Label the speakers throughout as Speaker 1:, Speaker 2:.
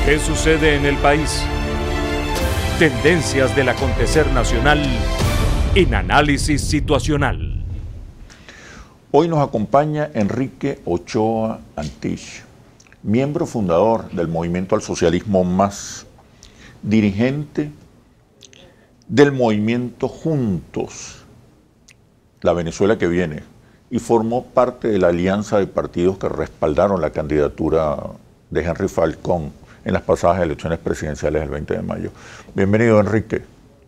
Speaker 1: ¿Qué sucede en el país? Tendencias del acontecer nacional en Análisis Situacional.
Speaker 2: Hoy nos acompaña Enrique Ochoa Antich, miembro fundador del Movimiento al Socialismo Más, dirigente del movimiento Juntos, la Venezuela que viene, y formó parte de la alianza de partidos que respaldaron la candidatura de Henry Falcón en las pasadas elecciones presidenciales del 20 de mayo. Bienvenido, Enrique.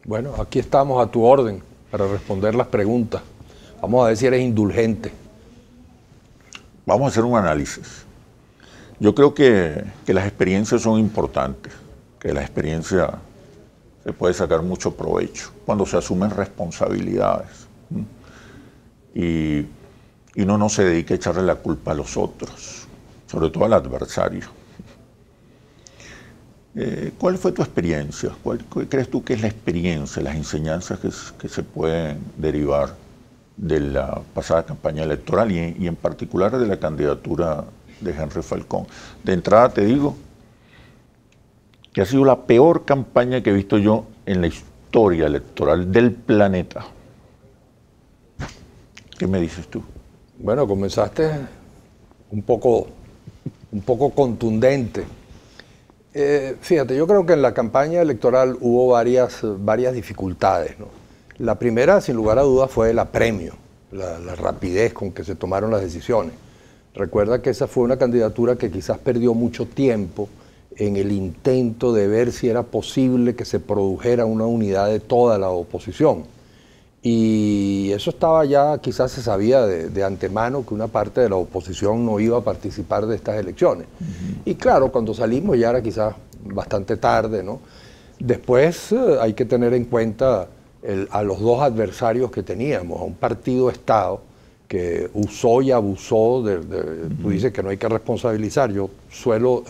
Speaker 3: Bueno, aquí estamos a tu orden para responder las preguntas. Vamos a ver si eres indulgente.
Speaker 2: Vamos a hacer un análisis. Yo creo que las experiencias son importantes, que la experiencia se puede sacar mucho provecho cuando se asumen responsabilidades. Y uno no se dedica a echarle la culpa a los otros, sobre todo al adversario. ¿Cuál fue tu experiencia? ¿Cuál crees tú que es la experiencia, las enseñanzas que se pueden derivar de la pasada campaña electoral y en particular de la candidatura de Henry Falcón? De entrada te digo que ha sido la peor campaña que he visto yo en la historia electoral del planeta. ¿Qué me dices tú? Bueno,
Speaker 3: comenzaste un poco contundente. Fíjate, yo creo que en la campaña electoral hubo varias dificultades, ¿no? La primera, sin lugar a dudas, fue el apremio, la rapidez con que se tomaron las decisiones. Recuerda que esa fue una candidatura que quizás perdió mucho tiempo en el intento de ver si era posible que se produjera una unidad de toda la oposición. Y eso estaba ya, quizás se sabía de antemano que una parte de la oposición no iba a participar de estas elecciones. Y claro, cuando salimos ya era quizás bastante tarde, ¿no? Después hay que tener en cuenta a los dos adversarios que teníamos, a un partido Estado que usó y abusó tú dices que no hay que responsabilizar, yo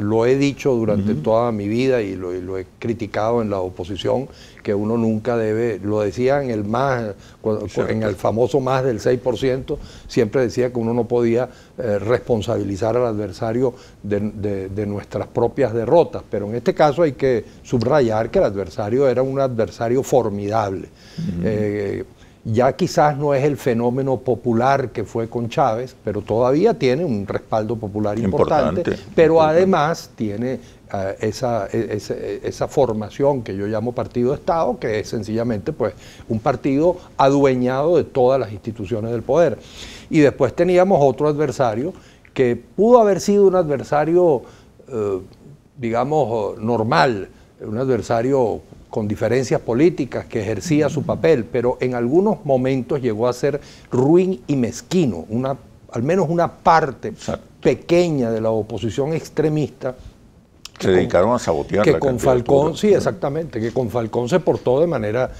Speaker 3: lo he dicho durante toda mi vida y lo he criticado en la oposición, que uno nunca debe, lo decía en el famoso más del 6%, siempre decía que uno no podía responsabilizar al adversario de nuestras propias derrotas, pero en este caso hay que subrayar que el adversario era un adversario formidable. Ya quizás no es el fenómeno popular que fue con Chávez, pero todavía tiene un respaldo popular importante. Pero además tiene esa formación que yo llamo partido Estado, que es sencillamente pues, un partido adueñado de todas las instituciones del poder. Y después teníamos otro adversario que pudo haber sido un adversario, digamos, normal, un adversario con diferencias políticas, que ejercía su papel, pero en algunos momentos llegó a ser ruin y mezquino. Al menos una parte pequeña de la oposición extremista
Speaker 2: se dedicaron a sabotear
Speaker 3: que con Falcón, sí, exactamente, que con Falcón se portó de manera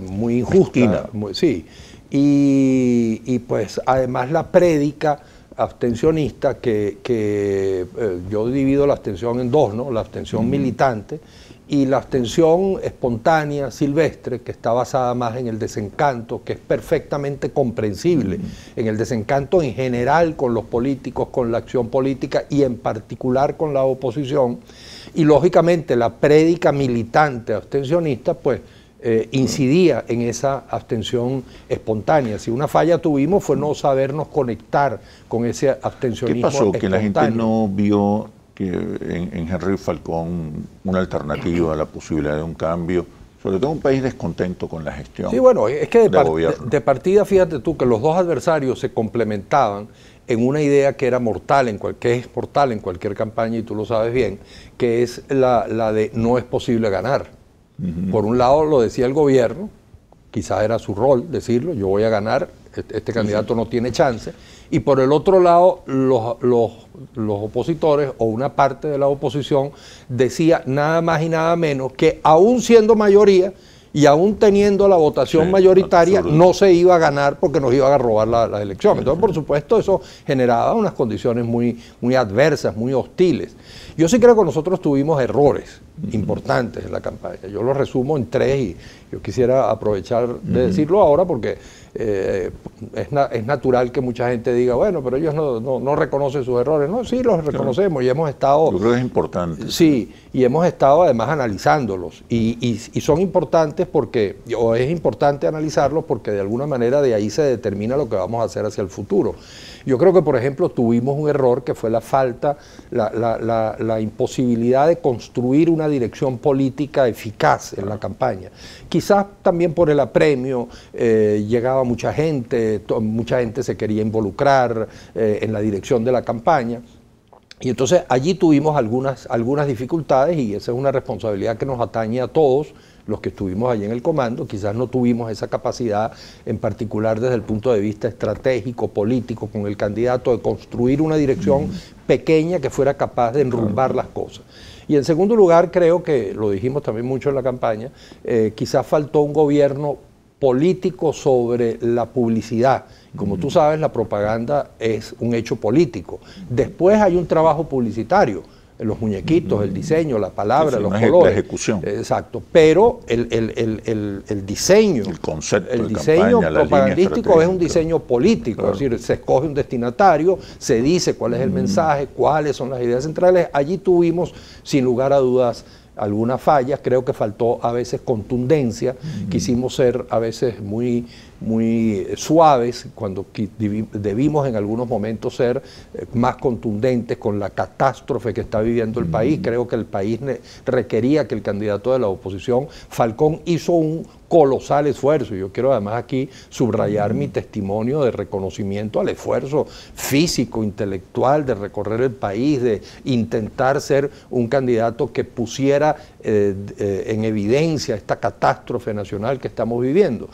Speaker 3: muy injusta. Sí. Y pues además la prédica abstencionista, que yo divido la abstención en dos, ¿no? La abstención militante y la abstención espontánea, silvestre, que está basada más en el desencanto, que es perfectamente comprensible, en el desencanto en general con los políticos, con la acción política y en particular con la oposición. Y lógicamente la prédica militante abstencionista, pues, incidía en esa abstención espontánea. Si una falla tuvimos fue no sabernos conectar con ese abstencionismo espontáneo.
Speaker 2: ¿Qué pasó? Que la gente no vio que en Henry Falcón una alternativa, la posibilidad de un cambio, sobre todo un país descontento con la gestión.
Speaker 3: Sí, bueno, es que de partida, fíjate tú, que los dos adversarios se complementaban en una idea que era mortal, que es mortal en cualquier campaña, y tú lo sabes bien, que es la de no es posible ganar. Por un lado lo decía el gobierno, quizás era su rol decirlo, yo voy a ganar, este candidato no tiene chance, y por el otro lado los opositores o una parte de la oposición decía nada más y nada menos que aún siendo mayoría y aún teniendo la votación mayoritaria no se iba a ganar porque nos iban a robar la elección. Entonces, por supuesto, eso generaba unas condiciones muy adversas, muy hostiles. Yo sí creo que nosotros tuvimos errores importantes en la campaña. Yo los resumo en 3 y yo quisiera aprovechar de decirlo ahora porque es natural que mucha gente diga, bueno, pero ellos no reconocen sus errores. No, sí, los reconocemos y hemos estado...
Speaker 2: Yo creo que es importante.
Speaker 3: Sí, y hemos estado además analizándolos y son importantes porque, o es importante analizarlos porque de alguna manera de ahí se determina lo que vamos a hacer hacia el futuro. Yo creo que, por ejemplo, tuvimos un error que fue la falta, la imposibilidad de construir una dirección política eficaz en la campaña. Quizás también por el apremio, llegaba mucha gente se quería involucrar en la dirección de la campaña. Y entonces allí tuvimos algunas dificultades y esa es una responsabilidad que nos atañe a todos los que estuvimos allí en el comando. Quizás no tuvimos esa capacidad, en particular desde el punto de vista estratégico, político, con el candidato, de construir una dirección pequeña que fuera capaz de enrumbar las cosas. Y en segundo lugar, creo que, lo dijimos también mucho en la campaña, quizás faltó un gobierno político sobre la publicidad. Como tú sabes, la propaganda es un hecho político. Después hay un trabajo publicitario, los muñequitos, el diseño, la palabra, los colores.
Speaker 2: La ejecución.
Speaker 3: Exacto. Pero el diseño,
Speaker 2: el concepto,
Speaker 3: el diseño propagandístico es un diseño político. Claro. Es decir, se escoge un destinatario, se dice cuál es el mensaje, cuáles son las ideas centrales. Allí tuvimos, sin lugar a dudas, algunas fallas. Creo que faltó a veces contundencia. Quisimos ser a veces muy suaves cuando debimos en algunos momentos ser más contundentes con la catástrofe que está viviendo el país. Creo que el país requería que el candidato de la oposición, Falcón, hizo un colosal esfuerzo. Yo quiero además aquí subrayar mi testimonio de reconocimiento al esfuerzo físico, intelectual, de recorrer el país, de intentar ser un candidato que pusiera en evidencia esta catástrofe nacional que estamos viviendo.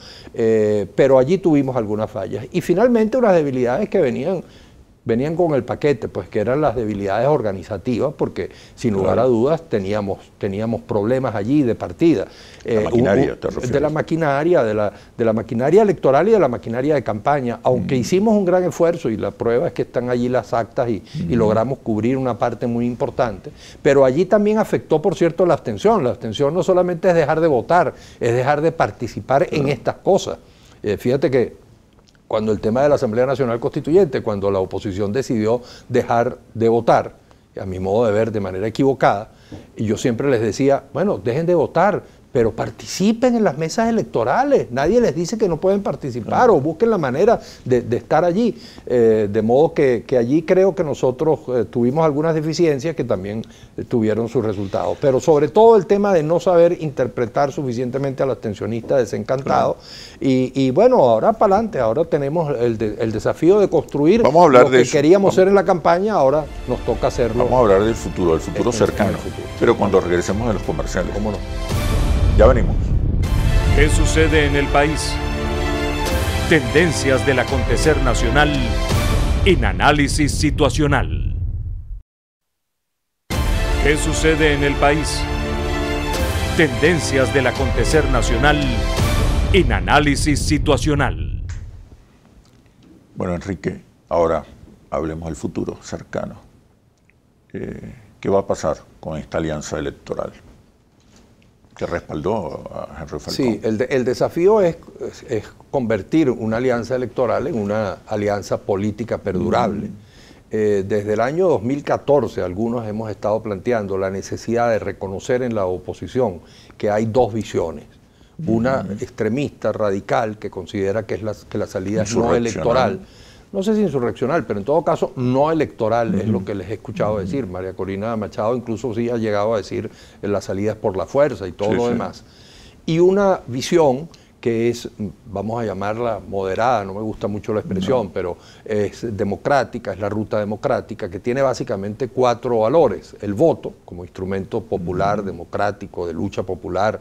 Speaker 3: Pero allí tuvimos algunas fallas. Y finalmente unas debilidades que venían con el paquete, pues que eran las debilidades organizativas, porque sin lugar a dudas teníamos problemas allí de partida.
Speaker 2: La maquinaria, ¿te refieres?
Speaker 3: De la maquinaria, de la maquinaria electoral y de la maquinaria de campaña, aunque hicimos un gran esfuerzo y la prueba es que están allí las actas y logramos cubrir una parte muy importante, pero allí también afectó, por cierto, la abstención. La abstención no solamente es dejar de votar, es dejar de participar en estas cosas. Fíjate que cuando el tema de la Asamblea Nacional Constituyente, cuando la oposición decidió dejar de votar, a mi modo de ver de manera equivocada, y yo siempre les decía, bueno, dejen de votar, pero participen en las mesas electorales. Nadie les dice que no pueden participar o busquen la manera de estar allí. De modo que allí creo que nosotros tuvimos algunas deficiencias que también tuvieron sus resultados. Pero sobre todo el tema de no saber interpretar suficientemente al abstencionista desencantado. Y bueno, ahora para adelante, ahora tenemos el desafío de construir lo que queríamos hacer en la campaña, ahora nos toca hacerlo.
Speaker 2: Vamos a hablar del futuro cercano, pero cuando regresemos de los comerciales.
Speaker 3: ¿Cómo no?
Speaker 2: Ya venimos.
Speaker 1: ¿Qué sucede en el país? Tendencias del acontecer nacional en Análisis Situacional. ¿Qué sucede en el país? Tendencias del acontecer nacional en Análisis Situacional.
Speaker 2: Bueno, Enrique, ahora hablemos del futuro cercano. ¿Qué va a pasar con esta alianza electoral que respaldó a Henry Falcón?
Speaker 3: Sí, el desafío es convertir una alianza electoral en una alianza política perdurable. Desde el año 2014 algunos hemos estado planteando la necesidad de reconocer en la oposición que hay dos visiones. Una extremista, radical, que considera que la salida es no electoral. No sé si insurreccional, pero en todo caso no electoral, es lo que les he escuchado decir. María Corina Machado incluso sí ha llegado a decir la salida es por la fuerza y todo lo demás. Y una visión que es, vamos a llamarla moderada, no me gusta mucho la expresión, pero es democrática, es la ruta democrática, que tiene básicamente 4 valores. El voto, como instrumento popular, democrático, de lucha popular,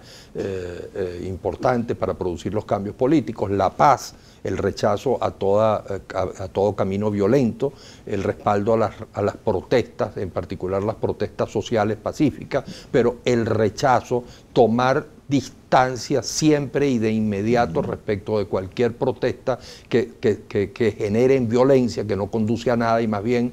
Speaker 3: importante para producir los cambios políticos. La paz, el rechazo a todo camino violento, el respaldo a las protestas, en particular las protestas sociales pacíficas, pero el rechazo, tomar distancia siempre y de inmediato respecto de cualquier protesta que genere violencia, que no conduce a nada y más bien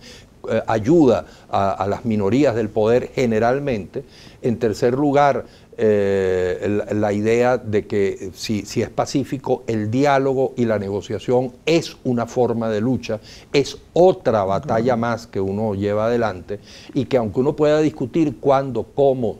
Speaker 3: ayuda a las minorías del poder generalmente. En tercer lugar, la idea de que si es pacífico, el diálogo y la negociación es una forma de lucha, es otra batalla más que uno lleva adelante, y que aunque uno pueda discutir cuándo, cómo,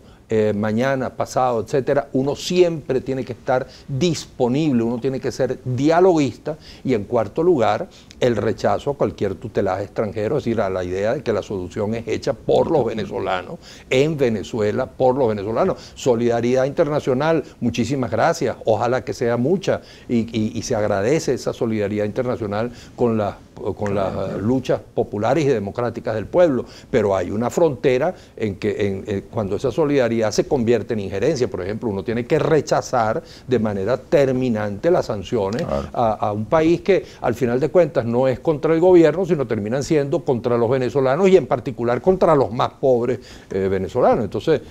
Speaker 3: mañana, pasado, etcétera, uno siempre tiene que estar disponible, uno tiene que ser dialoguista. Y en cuarto lugar, el rechazo a cualquier tutelaje extranjero, es decir, a la idea de que la solución es hecha por los venezolanos, en Venezuela, por los venezolanos. Solidaridad internacional, muchísimas gracias, ojalá que sea mucha, y se agradece esa solidaridad internacional con las luchas populares y democráticas del pueblo, pero hay una frontera en que cuando esa solidaridad se convierte en injerencia. Por ejemplo, uno tiene que rechazar de manera terminante las sanciones a un país que al final de cuentas no es contra el gobierno, sino terminan siendo contra los venezolanos, y en particular contra los más pobres venezolanos. Entonces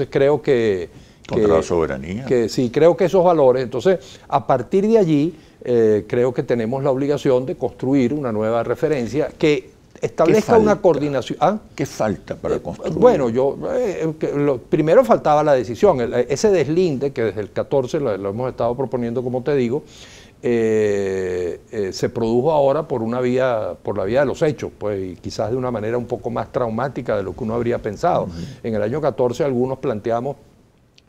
Speaker 3: creo que
Speaker 2: contra la soberanía.
Speaker 3: Sí, creo que esos valores. Entonces, a partir de allí, creo que tenemos la obligación de construir una nueva referencia que establezca una coordinación. ¿Ah?
Speaker 2: ¿Qué falta para construir?
Speaker 3: Bueno, primero faltaba la decisión. Ese deslinde, que desde el 14 lo hemos estado proponiendo, como te digo, se produjo ahora por la vía de los hechos, pues, y quizás de una manera un poco más traumática de lo que uno habría pensado. En el año 14 algunos planteamos,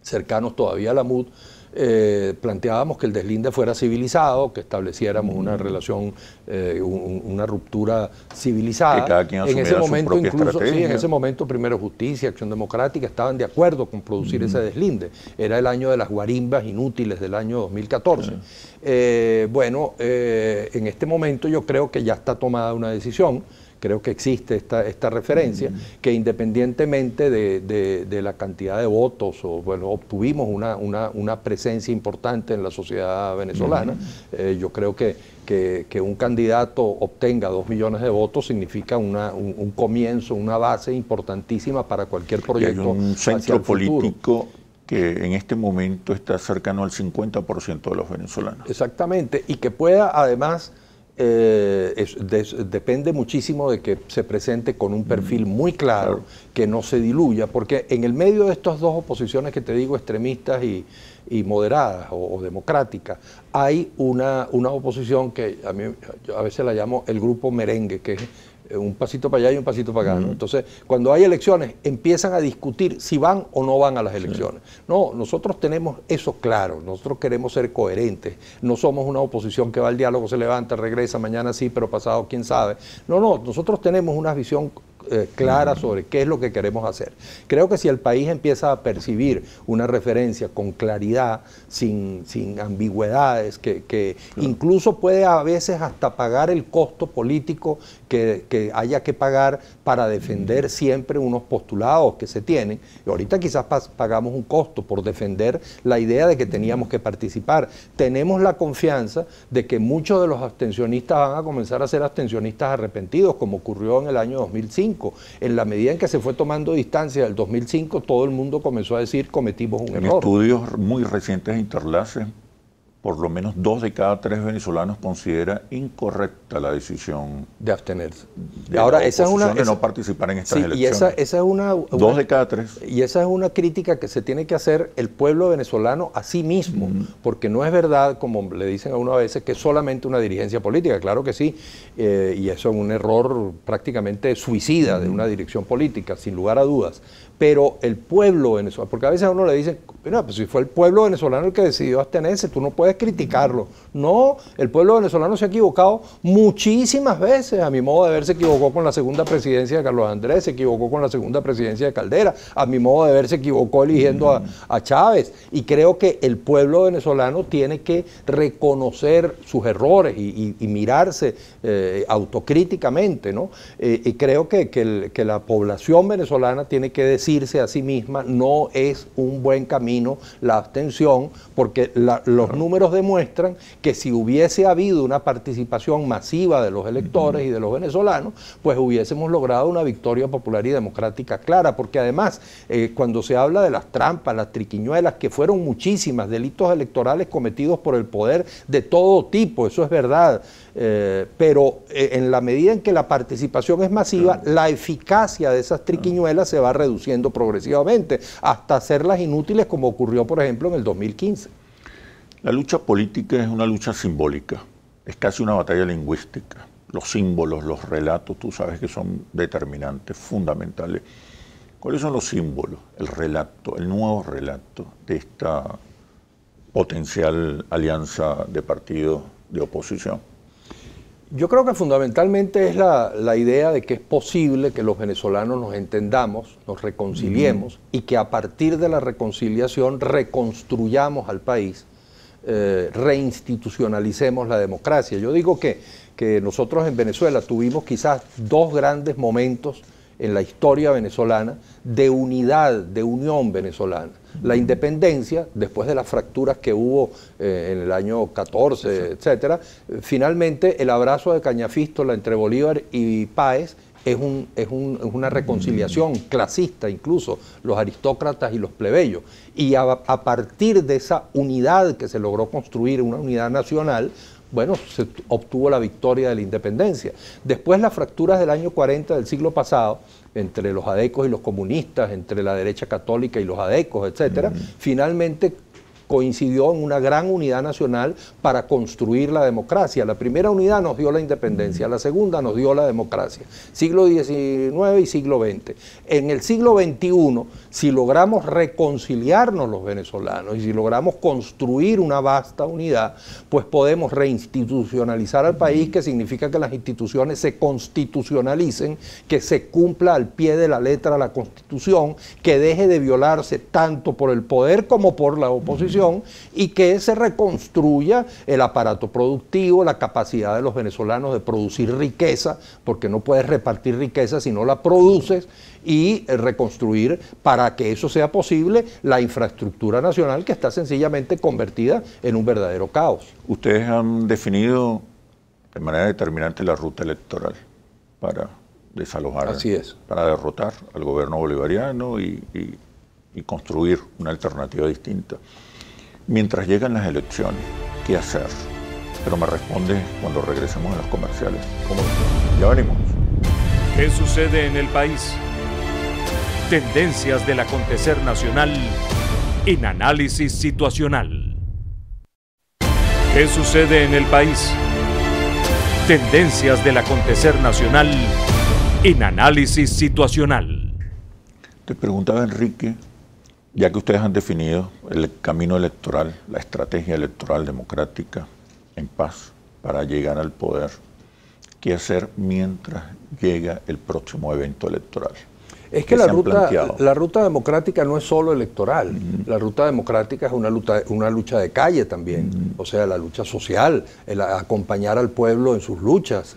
Speaker 3: cercanos todavía a la MUD, planteábamos que el deslinde fuera civilizado, que estableciéramos una relación, una ruptura civilizada.
Speaker 2: Que cada quien asumiera su propia estrategia.
Speaker 3: Sí, en ese momento Primero Justicia, Acción Democrática estaban de acuerdo con producir ese deslinde. Era el año de las guarimbas inútiles del año 2014. En este momento yo creo que ya está tomada una decisión. Creo que existe esta referencia, que independientemente de la cantidad de votos, obtuvimos una presencia importante en la sociedad venezolana. Yo creo que un candidato obtenga 2 millones de votos significa un comienzo, una base importantísima para cualquier proyecto.
Speaker 2: Y hay un centro político que en este momento está cercano al 50% de los venezolanos.
Speaker 3: Exactamente, y que pueda además... depende muchísimo de que se presente con un perfil muy claro, que no se diluya, porque en el medio de estas dos oposiciones que te digo, extremistas y moderadas o democráticas, hay una oposición que yo a veces la llamo el grupo merengue, que es un pasito para allá y un pasito para acá, ¿no? Entonces, cuando hay elecciones, empiezan a discutir si van o no van a las elecciones. No, nosotros tenemos eso claro, nosotros queremos ser coherentes, no somos una oposición que va al diálogo, se levanta, regresa, mañana sí, pero pasado quién sabe. No, nosotros tenemos una visión clara sobre qué es lo que queremos hacer. Creo que si el país empieza a percibir una referencia con claridad, sin ambigüedades, que incluso puede a veces hasta pagar el costo político que haya que pagar para defender siempre unos postulados que se tienen, y ahorita quizás pagamos un costo por defender la idea de que teníamos que participar. Tenemos la confianza de que muchos de los abstencionistas van a comenzar a ser abstencionistas arrepentidos, como ocurrió en el año 2005. En la medida en que se fue tomando distancia del 2005, todo el mundo comenzó a decir cometimos un error.
Speaker 2: En estudios muy recientes de Interlace, por lo menos 2 de cada 3 venezolanos considera incorrecta la decisión
Speaker 3: de abstenerse. Ahora, esa es una
Speaker 2: de no participar en estas elecciones.
Speaker 3: Y esa es una
Speaker 2: 2 de cada 3.
Speaker 3: Y esa es una crítica que se tiene que hacer el pueblo venezolano a sí mismo, porque no es verdad, como le dicen a uno a veces, que es solamente una dirigencia política. Claro que sí, y eso es un error prácticamente suicida de una dirección política, sin lugar a dudas. Pero el pueblo venezolano, porque a veces a uno le dicen, mira, pues si fue el pueblo venezolano el que decidió abstenerse, tú no puedes criticarlo. No, el pueblo venezolano se ha equivocado muchísimas veces. A mi modo de ver, se equivocó con la segunda presidencia de Carlos Andrés, se equivocó con la segunda presidencia de Caldera, a mi modo de ver se equivocó eligiendo a Chávez. Y creo que el pueblo venezolano tiene que reconocer sus errores y mirarse autocríticamente, ¿no? Y creo que la población venezolana tiene que decirse a sí misma, no es un buen camino camino la abstención, porque los números demuestran que si hubiese habido una participación masiva de los electores y de los venezolanos, pues hubiésemos logrado una victoria popular y democrática clara, porque además cuando se habla de las trampas, las triquiñuelas, que fueron muchísimas, delitos electorales cometidos por el poder de todo tipo, eso es verdad, pero en la medida en que la participación es masiva, la eficacia de esas triquiñuelas se va reduciendo progresivamente, hasta hacerlas inútiles, como ocurrió, por ejemplo, en el 2015.
Speaker 2: La lucha política es una lucha simbólica, es casi una batalla lingüística. Los símbolos, los relatos, tú sabes que son determinantes, fundamentales. ¿Cuáles son los símbolos? El relato, el nuevo relato de esta potencial alianza de partidos de oposición.
Speaker 3: Yo creo que fundamentalmente es la idea de que es posible que los venezolanos nos entendamos, nos reconciliemos y que a partir de la reconciliación reconstruyamos al país, reinstitucionalicemos la democracia. Yo digo que nosotros en Venezuela tuvimos quizás dos grandes momentos en la historia venezolana de unidad, de unión venezolana. La independencia, después de las fracturas que hubo en el año 14, etcétera, finalmente el abrazo de Cañafístola entre Bolívar y Páez es una reconciliación clasista, incluso los aristócratas y los plebeyos. Y a partir de esa unidad que se logró construir, una unidad nacional, bueno, se obtuvo la victoria de la independencia. Después las fracturas del año 40 del siglo pasado, entre los adecos y los comunistas, entre la derecha católica y los adecos, etcétera, finalmente coincidió en una gran unidad nacional para construir la democracia. La primera unidad nos dio la independencia, la segunda nos dio la democracia. Siglo XIX y siglo XX. En el siglo XXI, si logramos reconciliarnos los venezolanos y si logramos construir una vasta unidad, pues podemos reinstitucionalizar al país, que significa que las instituciones se constitucionalicen, que se cumpla al pie de la letra la Constitución, que deje de violarse tanto por el poder como por la oposición, y que se reconstruya el aparato productivo, la capacidad de los venezolanos de producir riqueza, porque no puedes repartir riqueza si no la produces, y reconstruir, para que eso sea posible, la infraestructura nacional, que está sencillamente convertida en un verdadero caos.
Speaker 2: Ustedes han definido de manera determinante la ruta electoral para desalojar,
Speaker 3: así es,
Speaker 2: para derrotar al gobierno bolivariano y construir una alternativa distinta. Mientras llegan las elecciones, ¿qué hacer? Pero me responde cuando regresemos a los comerciales. ¿Cómo? Ya venimos.
Speaker 1: ¿Qué sucede en el país? Tendencias del acontecer nacional en Análisis Situacional. ¿Qué sucede en el país? Tendencias del acontecer nacional en Análisis Situacional.
Speaker 2: Te preguntaba, Enrique, ya que ustedes han definido el camino electoral, la estrategia electoral democrática en paz para llegar al poder, ¿qué hacer mientras llega el próximo evento electoral?
Speaker 3: Es que la ruta democrática no es solo electoral, la ruta democrática es una lucha de calle también, o sea, la lucha social, el acompañar al pueblo en sus luchas.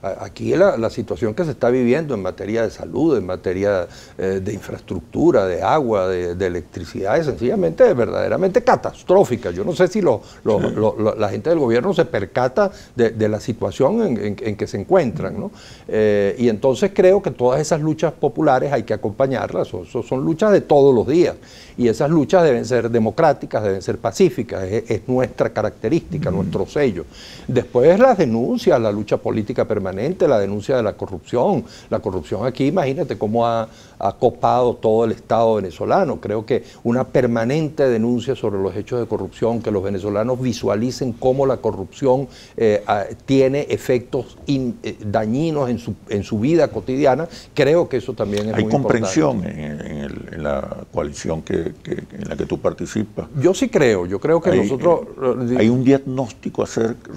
Speaker 3: Aquí la situación que se está viviendo en materia de salud, en materia de infraestructura, de agua, de electricidad, es sencillamente, verdaderamente catastrófica. Yo no sé si la gente del gobierno se percata de la situación en que se encuentran, ¿no? Y entonces creo que todas esas luchas populares hay que acompañarlas, son luchas de todos los días, y esas luchas deben ser democráticas, deben ser pacíficas, es nuestra característica, nuestro sello. Después las denuncias, la lucha política permanente, la denuncia de la corrupción aquí, imagínate cómo ha copado todo el Estado venezolano. Creo que una permanente denuncia sobre los hechos de corrupción, que los venezolanos visualicen cómo la corrupción tiene efectos dañinos en su vida cotidiana, creo que eso también es muy importante.
Speaker 2: ¿Hay comprensión en la coalición en la que tú participas?
Speaker 3: Yo sí creo, que nosotros...
Speaker 2: Hay un diagnóstico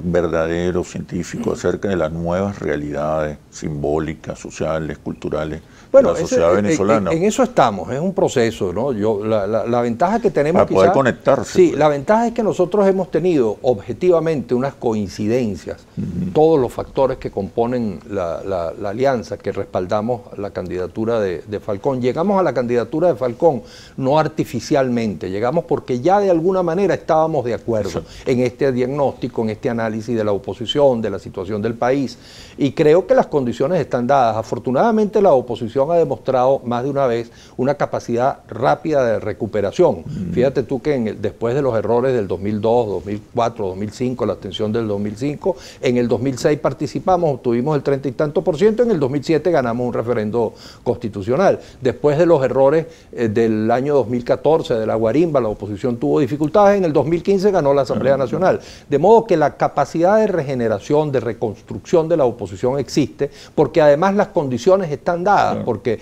Speaker 2: verdadero, científico, acerca de las nuevas realidades simbólicas, sociales, culturales
Speaker 3: Bueno,
Speaker 2: la sociedad venezolana.
Speaker 3: En eso estamos, es un proceso, ¿no? La ventaja que tenemos
Speaker 2: para poder conectarse.
Speaker 3: Sí, la ventaja es que nosotros hemos tenido objetivamente unas coincidencias, todos los factores que componen la alianza, que respaldamos la candidatura de Falcón. Llegamos a la candidatura de Falcón no artificialmente, llegamos porque ya de alguna manera estábamos de acuerdo en este diagnóstico, en este análisis de la oposición, de la situación del país, y creo que las condiciones están dadas. Afortunadamente la oposición ha demostrado más de una vez una capacidad rápida de recuperación. Fíjate tú que después de los errores del 2002, 2004, 2005, la abstención del 2005, en el 2006 participamos, obtuvimos el 30 y tanto %, en el 2007 ganamos un referendo constitucional. Después de los errores del año 2014, de la guarimba, la oposición tuvo dificultades, en el 2015 ganó la Asamblea Nacional. De modo que la capacidad de regeneración, de reconstrucción de la oposición existe, porque además las condiciones están dadas, porque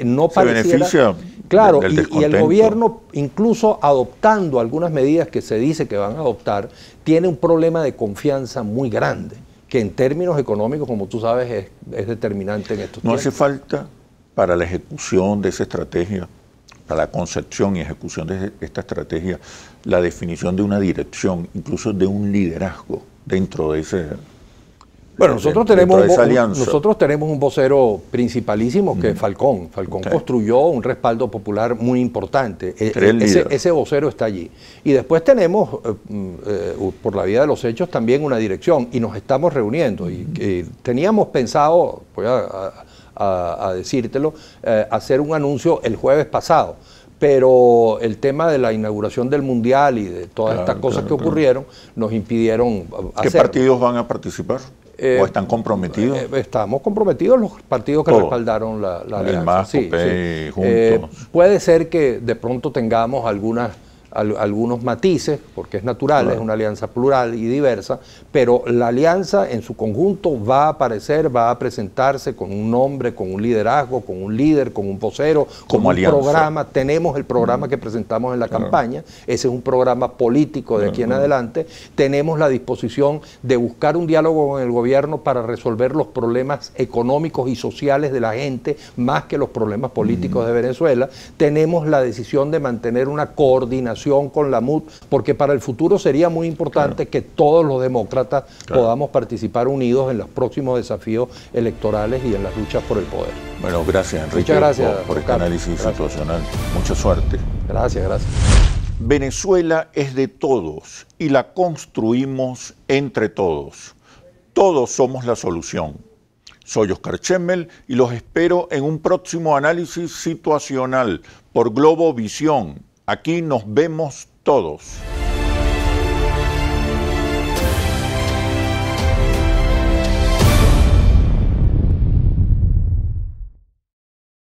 Speaker 3: no pareciera...
Speaker 2: Se beneficia
Speaker 3: claro,
Speaker 2: del
Speaker 3: y el
Speaker 2: descontento.
Speaker 3: Gobierno, incluso adoptando algunas medidas que se dice que van a adoptar, tiene un problema de confianza muy grande, que en términos económicos, como tú sabes, es determinante en estos
Speaker 2: No
Speaker 3: tiempos.
Speaker 2: hace falta para la ejecución de esa estrategia, para la concepción y ejecución de esta estrategia, la definición de una dirección, incluso de un liderazgo dentro de ese...
Speaker 3: Bueno, nosotros tenemos un vocero principalísimo que es Falcón. Falcón construyó un respaldo popular muy importante. Ese vocero está allí. Y después tenemos, por la vía de los hechos, también una dirección y nos estamos reuniendo. Y teníamos pensado, voy a decírtelo, hacer un anuncio el jueves pasado. Pero el tema de la inauguración del Mundial y de todas estas cosas que ocurrieron nos impidieron hacerlo.
Speaker 2: ¿Qué partidos van a participar? ¿O están comprometidos?
Speaker 3: Estamos comprometidos los partidos que respaldaron la alianza.
Speaker 2: El MAS, COPEI, Juntos.
Speaker 3: Puede ser que de pronto tengamos algunos matices, porque es natural, es una alianza plural y diversa, pero la alianza en su conjunto va a aparecer, va a presentarse con un nombre, con un liderazgo, con un líder, con un vocero, con un programa. Tenemos el programa que presentamos en la campaña, ese es un programa político de aquí en adelante. Tenemos la disposición de buscar un diálogo con el gobierno para resolver los problemas económicos y sociales de la gente, más que los problemas políticos de Venezuela. Tenemos la decisión de mantener una coordinación con la MUD, porque para el futuro sería muy importante que todos los demócratas podamos participar unidos en los próximos desafíos electorales y en las luchas por el poder.
Speaker 2: Bueno, gracias, Enrique.
Speaker 3: Muchas gracias
Speaker 2: por este análisis situacional. Mucha suerte.
Speaker 3: Gracias, gracias.
Speaker 2: Venezuela es de todos y la construimos entre todos. Todos somos la solución. Soy Oscar Chemmel y los espero en un próximo análisis situacional por Globovisión. Aquí nos vemos todos.